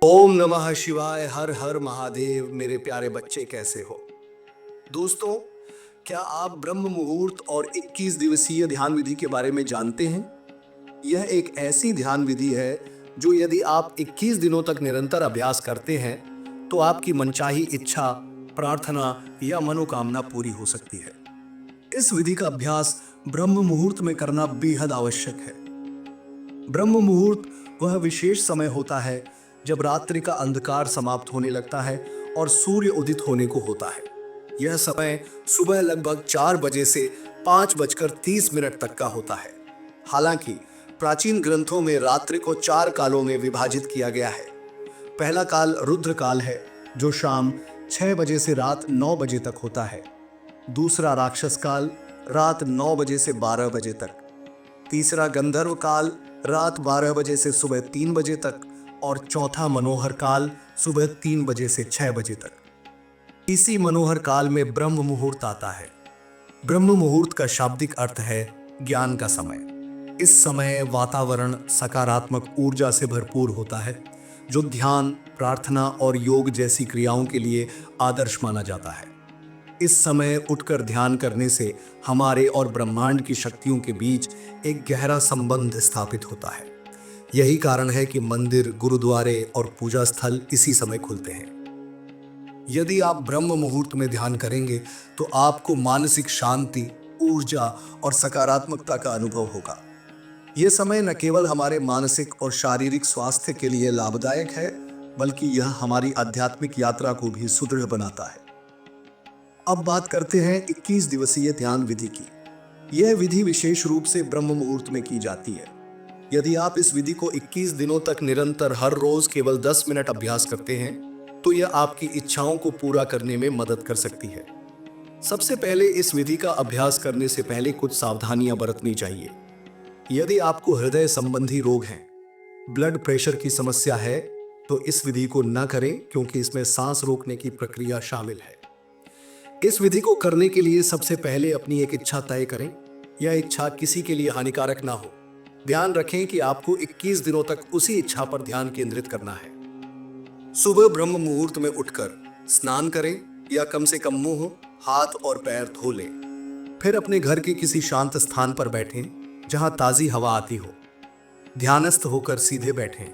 ओम नमः शिवाय। हर हर महादेव। मेरे प्यारे बच्चे कैसे हो दोस्तों? क्या आप ब्रह्म मुहूर्त और 21 दिवसीय ध्यान विधि के बारे में जानते हैं? यह एक ऐसी ध्यान विधि है जो यदि आप 21 दिनों तक निरंतर अभ्यास करते हैं तो आपकी मनचाही इच्छा, प्रार्थना या मनोकामना पूरी हो सकती है। इस विधि का अभ्यास ब्रह्म मुहूर्त में करना बेहद आवश्यक है। ब्रह्म मुहूर्त वह विशेष समय होता है जब रात्रि का अंधकार समाप्त होने लगता है और सूर्य उदित होने को होता है। यह समय सुबह लगभग 4 बजे से 5:30 तक का होता है। हालांकि प्राचीन ग्रंथों में रात्रि को 4 कालों में विभाजित किया गया है। पहला काल रुद्र काल है जो शाम 6 बजे से रात 9 बजे तक होता है। दूसरा राक्षस काल रात 9 बजे से 12 बजे तक। तीसरा गंधर्व काल रात 12 बजे से सुबह 3 बजे तक और चौथा मनोहर काल सुबह 3 बजे से 6 बजे तक। इसी मनोहर काल में ब्रह्म मुहूर्त आता है। ब्रह्म मुहूर्त का शाब्दिक अर्थ है ज्ञान का समय। इस समय वातावरण सकारात्मक ऊर्जा से भरपूर होता है जो ध्यान, प्रार्थना और योग जैसी क्रियाओं के लिए आदर्श माना जाता है। इस समय उठकर ध्यान करने से हमारे और ब्रह्मांड की शक्तियों के बीच एक गहरा संबंध स्थापित होता है। यही कारण है कि मंदिर, गुरुद्वारे और पूजा स्थल इसी समय खुलते हैं। यदि आप ब्रह्म मुहूर्त में ध्यान करेंगे तो आपको मानसिक शांति, ऊर्जा और सकारात्मकता का अनुभव होगा। यह समय न केवल हमारे मानसिक और शारीरिक स्वास्थ्य के लिए लाभदायक है, बल्कि यह हमारी आध्यात्मिक यात्रा को भी सुदृढ़ बनाता है। अब बात करते हैं 21 दिवसीय ध्यान विधि की। यह विधि विशेष रूप से ब्रह्म मुहूर्त में की जाती है। यदि आप इस विधि को 21 दिनों तक निरंतर हर रोज केवल 10 मिनट अभ्यास करते हैं तो यह आपकी इच्छाओं को पूरा करने में मदद कर सकती है। सबसे पहले इस विधि का अभ्यास करने से पहले कुछ सावधानियां बरतनी चाहिए। यदि आपको हृदय संबंधी रोग हैं, ब्लड प्रेशर की समस्या है तो इस विधि को न करें, क्योंकि इसमें सांस रोकने की प्रक्रिया शामिल है। इस विधि को करने के लिए सबसे पहले अपनी एक इच्छा तय करें। यह इच्छा किसी के लिए हानिकारक ना हो। ध्यान रखें कि आपको 21 दिनों तक उसी इच्छा पर ध्यान केंद्रित करना है। सुबह ब्रह्म मुहूर्त में उठकर स्नान करें या कम से कम मुंह, हाथ और पैर धो लें। फिर अपने घर के किसी शांत स्थान पर बैठें जहां ताजी हवा आती हो। ध्यानस्थ होकर सीधे बैठें,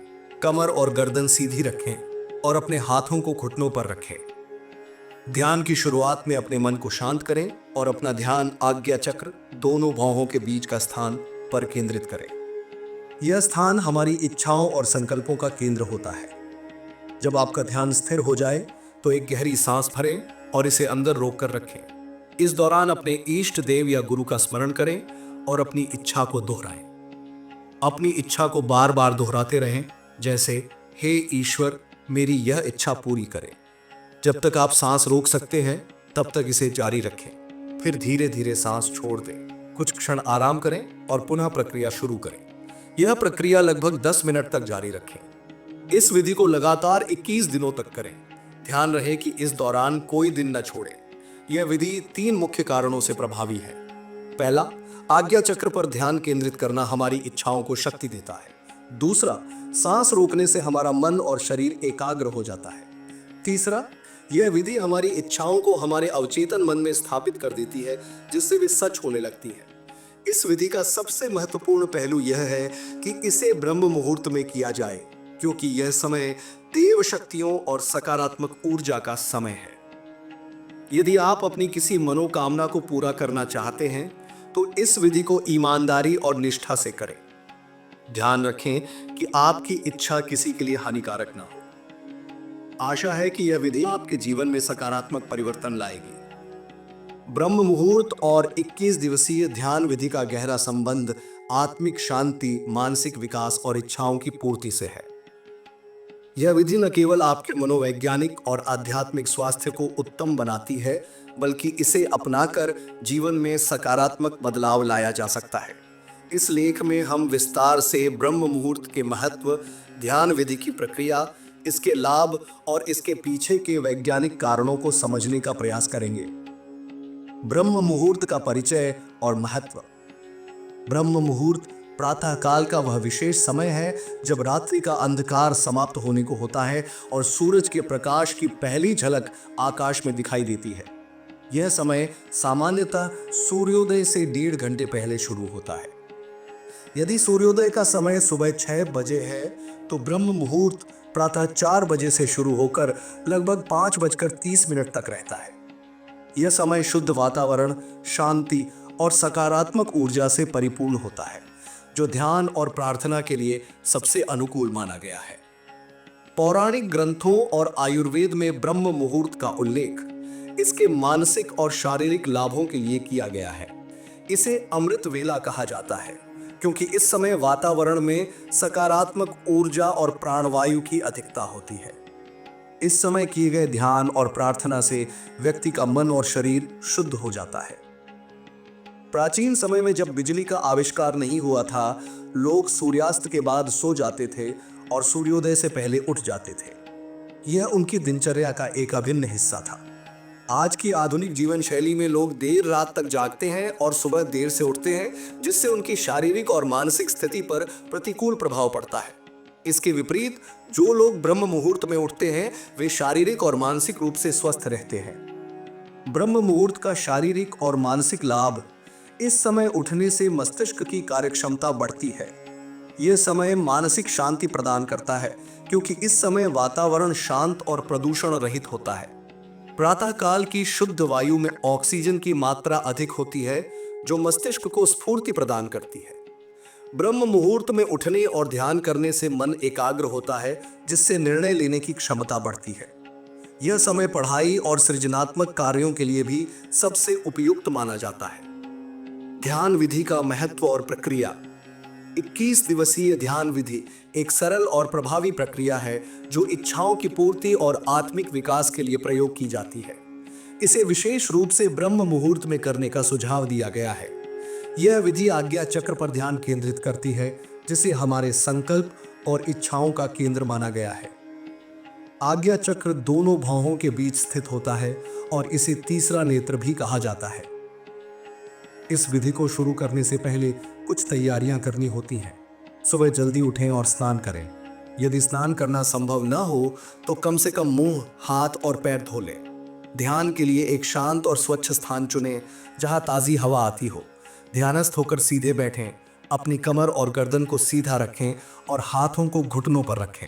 कमर और गर्दन सीधी रखें और अपने हाथों को घुटनों पर रखें। ध्यान की शुरुआत में अपने मन को शांत करें और अपना ध्यान आज्ञा चक्र, दोनों भौहों के बीच का स्थान पर केंद्रित करें। यह स्थान हमारी इच्छाओं और संकल्पों का केंद्र होता है। जब आपका ध्यान स्थिर हो जाए तो एक गहरी सांस भरें और इसे अंदर रोक कर रखें। इस दौरान अपने इष्ट देव या गुरु का स्मरण करें और अपनी इच्छा को दोहराएं। अपनी इच्छा को बार बार दोहराते रहें, जैसे हे ईश्वर, मेरी यह इच्छा पूरी करें। जब तक आप सांस रोक सकते हैं तब तक इसे जारी रखें। फिर धीरे धीरे सांस छोड़ दें। कुछ क्षण आराम करें और पुनः प्रक्रिया शुरू करें। यह प्रक्रिया लगभग 10 मिनट तक जारी रखें। इस विधि को लगातार 21 दिनों तक करें। ध्यान रहे कि इस दौरान कोई दिन न छोड़ें। यह विधि 3 मुख्य कारणों से प्रभावी है। पहला, आज्ञा चक्र पर ध्यान केंद्रित करना हमारी इच्छाओं को शक्ति देता है। दूसरा, सांस रोकने से हमारा मन और शरीर एकाग्र हो जाता है। तीसरा, यह विधि हमारी इच्छाओं को हमारे अवचेतन मन में स्थापित कर देती है, जिससे वे सच होने लगती है। इस विधि का सबसे महत्वपूर्ण पहलू यह है कि इसे ब्रह्म मुहूर्त में किया जाए, क्योंकि यह समय देव शक्तियों और सकारात्मक ऊर्जा का समय है। यदि आप अपनी किसी मनोकामना को पूरा करना चाहते हैं तो इस विधि को ईमानदारी और निष्ठा से करें। ध्यान रखें कि आपकी इच्छा किसी के लिए हानिकारक ना हो। आशा है कि यह विधि आपके जीवन में सकारात्मक परिवर्तन लाएगी। ब्रह्म मुहूर्त और 21 दिवसीय ध्यान विधि का गहरा संबंध आत्मिक शांति, मानसिक विकास और इच्छाओं की पूर्ति से है। यह विधि न केवल आपके मनोवैज्ञानिक और आध्यात्मिक स्वास्थ्य को उत्तम बनाती है, बल्कि इसे अपनाकर जीवन में सकारात्मक बदलाव लाया जा सकता है। इस लेख में हम विस्तार से ब्रह्म मुहूर्त के महत्व, ध्यान विधि की प्रक्रिया, इसके लाभ और इसके पीछे के वैज्ञानिक कारणों को समझने का प्रयास करेंगे। ब्रह्म मुहूर्त का परिचय और महत्व। ब्रह्म मुहूर्त प्रातः काल का वह विशेष समय है जब रात्रि का अंधकार समाप्त होने को होता है और सूरज के प्रकाश की पहली झलक आकाश में दिखाई देती है। यह समय सामान्यतः सूर्योदय से 1.5 घंटे पहले शुरू होता है। यदि सूर्योदय का समय सुबह 6 बजे है तो ब्रह्म मुहूर्त प्रातः 4 बजे से शुरू होकर लगभग 5:30 तक रहता है। यह समय शुद्ध वातावरण, शांति और सकारात्मक ऊर्जा से परिपूर्ण होता है, जो ध्यान और प्रार्थना के लिए सबसे अनुकूल माना गया है। पौराणिक ग्रंथों और आयुर्वेद में ब्रह्म मुहूर्त का उल्लेख इसके मानसिक और शारीरिक लाभों के लिए किया गया है। इसे अमृत वेला कहा जाता है क्योंकि इस समय वातावरण में सकारात्मक ऊर्जा और प्राणवायु की अधिकता होती है। इस समय किए गए ध्यान और प्रार्थना से व्यक्ति का मन और शरीर शुद्ध हो जाता है। प्राचीन समय में जब बिजली का आविष्कार नहीं हुआ था, लोग सूर्यास्त के बाद सो जाते थे और सूर्योदय से पहले उठ जाते थे। यह उनकी दिनचर्या का एक अभिन्न हिस्सा था। आज की आधुनिक जीवन शैली में लोग देर रात तक जागते हैं और सुबह देर से उठते हैं, जिससे उनकी शारीरिक और मानसिक स्थिति पर प्रतिकूल प्रभाव पड़ता है। इसके विपरीत जो लोग ब्रह्म मुहूर्त में उठते हैं वे शारीरिक और मानसिक रूप से स्वस्थ रहते हैं। ब्रह्म मुहूर्त का शारीरिक और मानसिक लाभ: इस समय उठने से मस्तिष्क की कार्यक्षमता बढ़ती है। यह समय मानसिक शांति प्रदान करता है क्योंकि इस समय वातावरण शांत और प्रदूषण रहित होता है। प्रातः काल की शुद्ध वायु में ऑक्सीजन की मात्रा अधिक होती है, जो मस्तिष्क को स्फूर्ति प्रदान करती है। ब्रह्म मुहूर्त में उठने और ध्यान करने से मन एकाग्र होता है, जिससे निर्णय लेने की क्षमता बढ़ती है। यह समय पढ़ाई और सृजनात्मक कार्यों के लिए भी सबसे उपयुक्त माना जाता है। ध्यान विधि का महत्व और प्रक्रिया: 21 दिवसीय ध्यान विधि एक सरल और प्रभावी प्रक्रिया है जो इच्छाओं की पूर्ति और आत्मिक विकास के लिए प्रयोग की जाती है। इसे विशेष रूप से ब्रह्म मुहूर्त में करने का सुझाव दिया गया है। यह विधि आज्ञा चक्र पर ध्यान केंद्रित करती है, जिसे हमारे संकल्प और इच्छाओं का केंद्र माना गया है। आज्ञा चक्र दोनों भौहों के बीच स्थित होता है और इसे तीसरा नेत्र भी कहा जाता है। इस विधि को शुरू करने से पहले कुछ तैयारियां करनी होती हैं। सुबह जल्दी उठें और स्नान करें। यदि स्नान करना संभव न हो तो कम से कम मुंह, हाथ और पैर धो लें। ध्यान के लिए एक शांत और स्वच्छ स्थान चुनें जहां ताज़ी हवा आती हो। ध्यानस्थ होकर सीधे बैठें, अपनी कमर और गर्दन को सीधा रखें और हाथों को घुटनों पर रखें।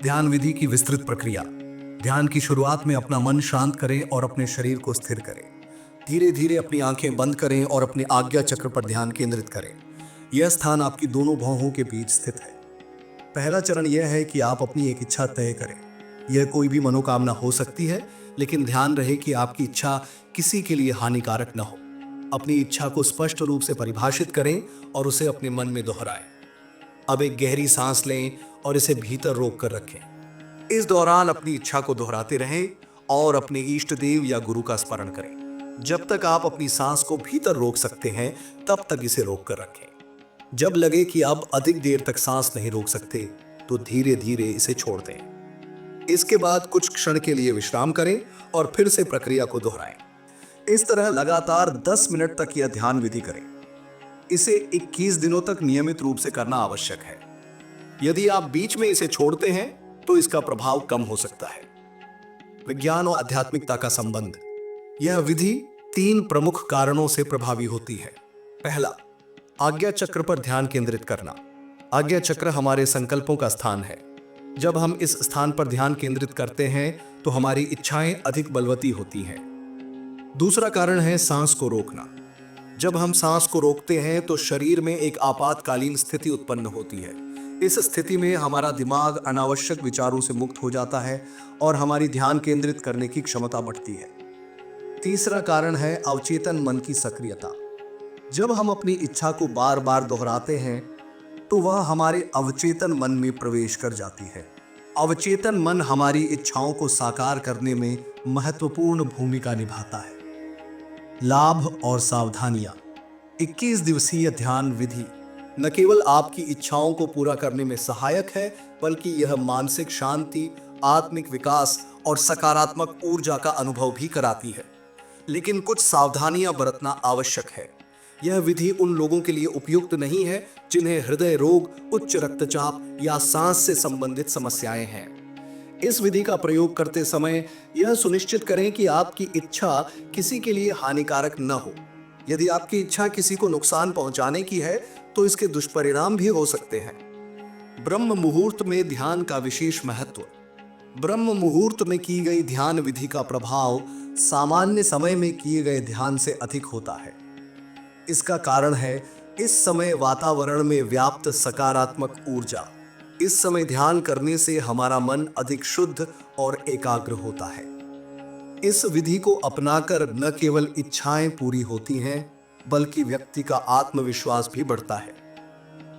ध्यान विधि की विस्तृत प्रक्रिया: ध्यान की शुरुआत में अपना मन शांत करें और अपने शरीर को स्थिर करें। धीरे धीरे अपनी आंखें बंद करें और अपने आज्ञा चक्र पर ध्यान केंद्रित करें। यह स्थान आपकी दोनों भौहों के बीच स्थित है। पहला चरण यह है कि आप अपनी एक इच्छा तय करें। यह कोई भी मनोकामना हो सकती है, लेकिन ध्यान रहे कि आपकी इच्छा किसी के लिए हानिकारक न हो। अपनी इच्छा को स्पष्ट रूप से परिभाषित करें और उसे अपने मन में दोहराएं। अब एक गहरी सांस लें और इसे भीतर रोक कर रखें। इस दौरान अपनी इच्छा को दोहराते रहें और अपने इष्ट देव या गुरु का स्मरण करें। जब तक आप अपनी सांस को भीतर रोक सकते हैं, तब तक इसे रोक कर रखें। जब लगे कि अब अधिक देर तक सांस नहीं रोक सकते, तो धीरे धीरे इसे छोड़ दें। इसके बाद कुछ क्षण के लिए विश्राम करें और फिर से प्रक्रिया को दोहराएं। इस तरह लगातार 10 मिनट तक यह ध्यान विधि करें। इसे 21 दिनों तक नियमित रूप से करना आवश्यक है। यदि आप बीच में इसे छोड़ते हैं तो इसका प्रभाव कम हो सकता है। विज्ञान और आध्यात्मिकता का संबंध: यह विधि 3 प्रमुख कारणों से प्रभावी होती है। पहला, आज्ञा चक्र पर ध्यान केंद्रित करना। आज्ञा चक्र हमारे संकल्पों का स्थान है। जब हम इस स्थान पर ध्यान केंद्रित करते हैं तो हमारी इच्छाएं अधिक बलवती होती हैं। दूसरा कारण है सांस को रोकना। जब हम सांस को रोकते हैं तो शरीर में एक आपातकालीन स्थिति उत्पन्न होती है। इस स्थिति में हमारा दिमाग अनावश्यक विचारों से मुक्त हो जाता है और हमारी ध्यान केंद्रित करने की क्षमता बढ़ती है। तीसरा कारण है अवचेतन मन की सक्रियता। जब हम अपनी इच्छा को बार बार दोहराते हैं तो वह हमारे अवचेतन मन में प्रवेश कर जाती है। अवचेतन मन हमारी इच्छाओं को साकार करने में महत्वपूर्ण भूमिका निभाता है। लाभ और सावधानियां: 21 दिवसीय ध्यान विधि न केवल आपकी इच्छाओं को पूरा करने में सहायक है, बल्कि यह मानसिक शांति, आत्मिक विकास और सकारात्मक ऊर्जा का अनुभव भी कराती है। लेकिन कुछ सावधानियां बरतना आवश्यक है। यह विधि उन लोगों के लिए उपयुक्त नहीं है जिन्हें हृदय रोग, उच्च रक्तचाप या सांस से संबंधित समस्याएं हैं। इस विधि का प्रयोग करते समय यह सुनिश्चित करें कि आपकी इच्छा किसी के लिए हानिकारक न हो। यदि आपकी इच्छा किसी को नुकसान पहुंचाने की है तो इसके दुष्परिणाम भी हो सकते हैं। ब्रह्म मुहूर्त में ध्यान का विशेष महत्व। ब्रह्म मुहूर्त में की गई ध्यान विधि का प्रभाव सामान्य समय में किए गए ध्यान से अधिक होता है। इसका कारण है इस समय वातावरण में व्याप्त सकारात्मक ऊर्जा। इस समय ध्यान करने से हमारा मन अधिक शुद्ध और एकाग्र होता है। इस विधि को अपनाकर न केवल इच्छाएं पूरी होती हैं, बल्कि व्यक्ति का आत्मविश्वास भी बढ़ता है।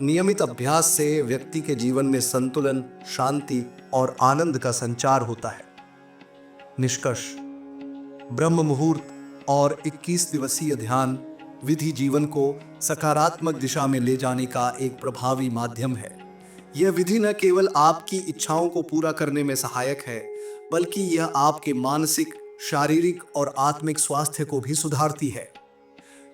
नियमित अभ्यास से व्यक्ति के जीवन में संतुलन, शांति और आनंद का संचार होता है। निष्कर्ष: ब्रह्म मुहूर्त और 21 दिवसीय ध्यान विधि जीवन को सकारात्मक दिशा में ले जाने का एक प्रभावी माध्यम है। यह विधि न केवल आपकी इच्छाओं को पूरा करने में सहायक है, बल्कि यह आपके मानसिक, शारीरिक और आत्मिक स्वास्थ्य को भी सुधारती है।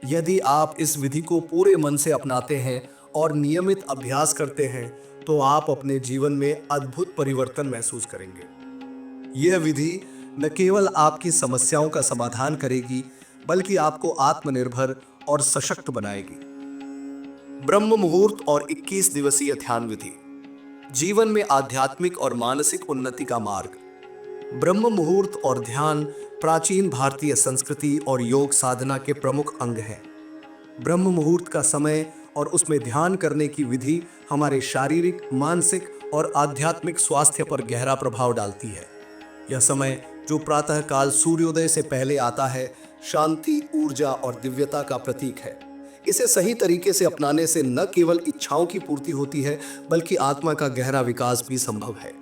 यदि आप इस विधि को पूरे मन से अपनाते हैं और नियमित अभ्यास करते हैं, तो आप अपने जीवन में अद्भुत परिवर्तन महसूस करेंगे। यह विधि न केवल आपकी समस्याओं का समाधान करेगी, बल्कि आपको आत्मनिर्भर और सशक्त बनाएगी। ब्रह्म मुहूर्त और 21 दिवसीय ध्यान विधि जीवन में आध्यात्मिक और मानसिक उन्नति का मार्ग। ब्रह्म मुहूर्त और ध्यान प्राचीन भारतीय संस्कृति और योग साधना के प्रमुख अंग हैं। ब्रह्म मुहूर्त का समय और उसमें ध्यान करने की विधि हमारे शारीरिक, मानसिक और आध्यात्मिक स्वास्थ्य पर गहरा प्रभाव डालती है। यह समय, जो प्रातः काल सूर्योदय से पहले आता है, शांति, ऊर्जा और दिव्यता का प्रतीक है। इसे सही तरीके से अपनाने से न केवल इच्छाओं की पूर्ति होती है, बल्कि आत्मा का गहरा विकास भी संभव है।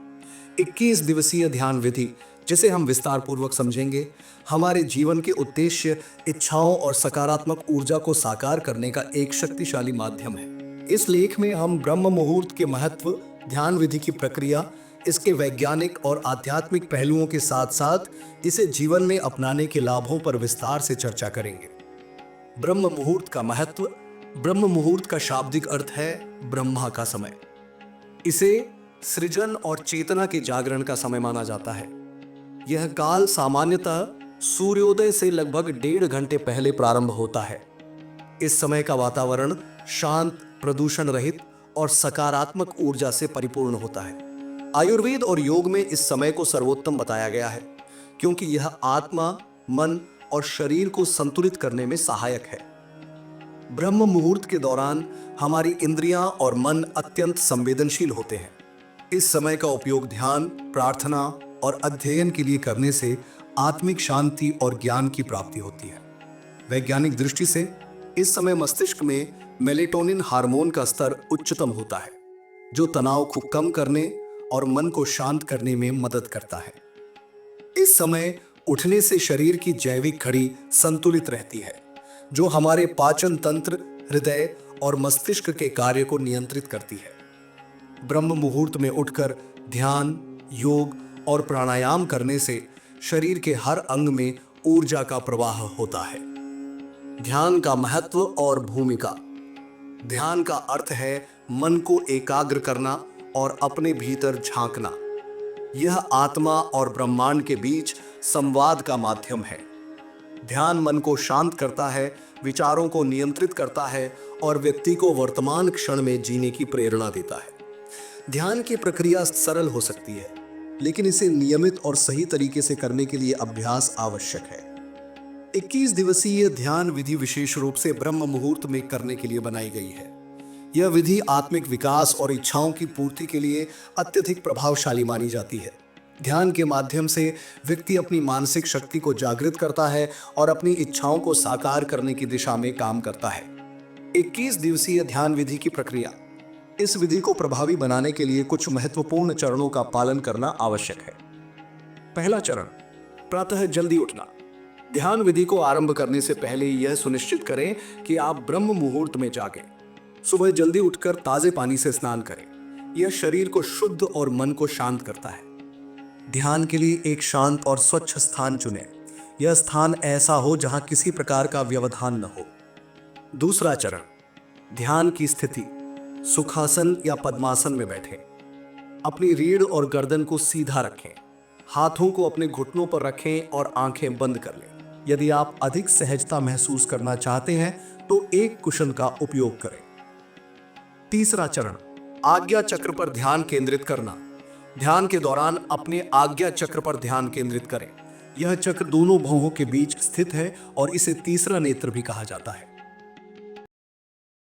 21 दिवसीय ध्यान विधि, जिसे हम विस्तार पूर्वक समझेंगे, हमारे जीवन के उद्देश्य, इच्छाओं और सकारात्मक ऊर्जा को साकार करने का एक शक्तिशाली माध्यम है। इस लेख में हम ब्रह्म मुहूर्त के महत्व, ध्यान विधि की प्रक्रिया, इसके वैज्ञानिक और आध्यात्मिक पहलुओं के साथ साथ इसे जीवन में अपनाने के लाभों पर विस्तार से चर्चा करेंगे। ब्रह्म मुहूर्त का महत्व। ब्रह्म मुहूर्त का शाब्दिक अर्थ है ब्रह्मा का समय। इसे सृजन और चेतना के जागरण का समय माना जाता है। यह काल सामान्यतः सूर्योदय से लगभग 1.5 घंटे पहले प्रारंभ होता है। इस समय का वातावरण शांत, प्रदूषण रहित और सकारात्मक ऊर्जा से परिपूर्ण होता है। आयुर्वेद और योग में इस समय को सर्वोत्तम बताया गया है, क्योंकि यह आत्मा, मन और शरीर को संतुलित करने में सहायक है। ब्रह्म मुहूर्त के दौरान हमारी इंद्रियां और मन अत्यंत संवेदनशील होते हैं। इस समय का उपयोग ध्यान, प्रार्थना और अध्ययन के लिए करने से आत्मिक शांति और ज्ञान की प्राप्ति होती है। वैज्ञानिक दृष्टि से इस समय मस्तिष्क में मेलेटोनिन हार्मोन का स्तर उच्चतम होता है, जो तनाव को कम करने और मन को शांत करने में मदद करता है। इस समय उठने से शरीर की जैविक घड़ी संतुलित रहती है, जो हमारे पाचन तंत्र, हृदय और मस्तिष्क के कार्य को नियंत्रित करती है। ब्रह्म मुहूर्त में उठकर ध्यान, योग और प्राणायाम करने से शरीर के हर अंग में ऊर्जा का प्रवाह होता है। ध्यान का महत्व और भूमिका। ध्यान का अर्थ है मन को एकाग्र करना और अपने भीतर झांकना। यह आत्मा और ब्रह्मांड के बीच संवाद का माध्यम है। ध्यान मन को शांत करता है, विचारों को नियंत्रित करता है और व्यक्ति को वर्तमान क्षण में जीने की प्रेरणा देता है। ध्यान की प्रक्रिया सरल हो सकती है, लेकिन इसे नियमित और सही तरीके से करने के लिए अभ्यास आवश्यक है। 21 दिवसीय ध्यान विधि विशेष रूप से ब्रह्म मुहूर्त में करने के लिए बनाई गई है। यह विधि आत्मिक विकास और इच्छाओं की पूर्ति के लिए अत्यधिक प्रभावशाली मानी जाती है। ध्यान के माध्यम से व्यक्ति अपनी मानसिक शक्ति को जागृत करता है और अपनी इच्छाओं को साकार करने की दिशा में काम करता है। 21 दिवसीय ध्यान विधि की प्रक्रिया। इस विधि को प्रभावी बनाने के लिए कुछ महत्वपूर्ण चरणों का पालन करना आवश्यक है। पहला चरण, प्रातः जल्दी उठना। ध्यान विधि को आरंभ करने से पहले यह सुनिश्चित करें कि आप ब्रह्म मुहूर्त में जागें। सुबह जल्दी उठकर ताजे पानी से स्नान करें। यह शरीर को शुद्ध और मन को शांत करता है। ध्यान के लिए एक शांत और स्वच्छ स्थान चुनें। यह स्थान ऐसा हो जहां किसी प्रकार का व्यवधान न हो। दूसरा चरण, ध्यान की स्थिति। सुखासन या पद्मासन में बैठें। अपनी रीढ़ और गर्दन को सीधा रखें। हाथों को अपने घुटनों पर रखें और आंखें बंद कर लें। यदि आप अधिक सहजता महसूस करना चाहते हैं तो एक कुशन का उपयोग करें। तीसरा चरण, आज्ञा चक्र पर ध्यान केंद्रित करना। ध्यान के दौरान अपने आज्ञा चक्र पर ध्यान केंद्रित करें। यह चक्र दोनों भौहों के बीच स्थित है और इसे तीसरा नेत्र भी कहा जाता है।